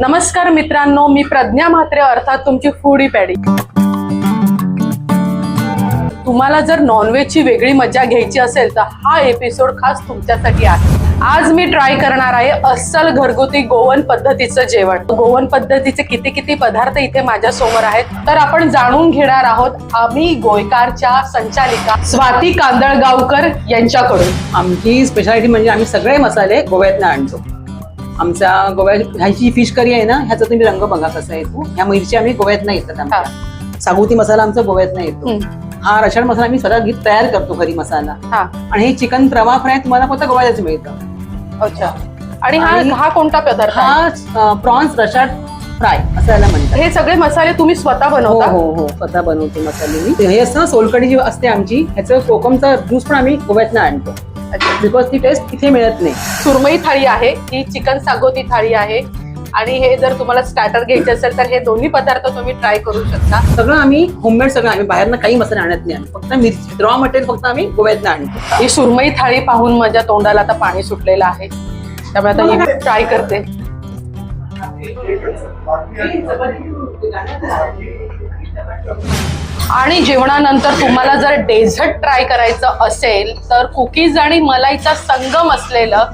नमस्कार मित्रांनो, मी प्रज्ञा म्हात्रे अर्थात तुमची फूडी पॅडी। तुम्हाला जर नॉनव्हेजची वेगळी मजा घ्यायची असेल तर हा एपिसोड खास तुमच्यासाठी आहे। आज मी ट्राय करणार आहे अस्सल घरगुती गोवन पद्धतीचं जेवण। गोवन पद्धतीचे किती पदार्थ इथे माझ्या समोर आहेत, तर आपण जाणून घेणार आहोत आम्ही गोयकारच्या संचालिका स्वाती कांदळगावकर यांच्याकडून। आमची स्पेशालिटी म्हणजे आम्ही सगळे मसाले गोव्यातनं आणतो। आमच्या ह्याची फिश करी आहे ना, ह्याचा तुम्ही रंग बघा कसा येतो। ह्या मिरच्या आम्ही गोव्यातनं येतात। आमच्या सागुती मसाला आमचा गोव्यातनं येतो। हा रशाळ मसाला आम्ही सगळा तयार करतो घरी मसाला। आणि हे चिकन रवा फ्राय तुम्हाला फक्त गोव्यातच मिळतं। अच्छा, आणि हा कोणता पदार्थ? हा प्रॉन्स रशाळ फ्राय असं याला म्हणतात। हे सगळे मसाले तुम्ही स्वतः बनवता? हो, स्वतः बनवतो मसाले मी। हे असतं सोलकढी जी असते आमची, ह्याचं कोकमचा ज्यूस पण आम्ही गोव्यातनं आणतो। बिकॉज ती टेस्ट इथे मिळत नाही। सुरमई थाळी आहे, ही चिकन सागोती थाळी आहे, आणि हे जर तुम्हाला स्टार्टर घ्यायचे असेल तर हे दोन्ही पदार्थ तुम्ही ट्राय करू शकता। सगळं आम्ही होममेड, सगळं आम्ही बाहेरनं काही मसाले आणत नाही। फक्त मिरची रॉ मटेरियल फक्त आम्ही गोव्यातनं आणतो। ही सुरमई थाळी पाहून माझ्या तोंडाला आता पाणी सुटलेलं आहे, त्यामुळे आता ही ट्राय करते। आणि जेवणानंतर तुम्हाला जर डेझर्ट ट्राय करायचं असेल तर कुकीज आणि मलाईचा संगम असलेलं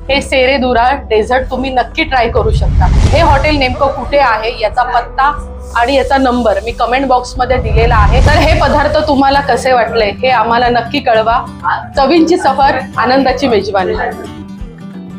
हे सेरेदुरा डेझर्ट तुम्ही नक्की ट्राय करू शकता। हे हॉटेल नेमकं कुठे आहे याचा पत्ता आणि याचा नंबर मी कमेंट बॉक्स मध्ये दिलेला आहे। तर हे पदार्थ तुम्हाला कसे वाटले हे आम्हाला नक्की कळवा। चवींची सफर, आनंदाची मेजवानी।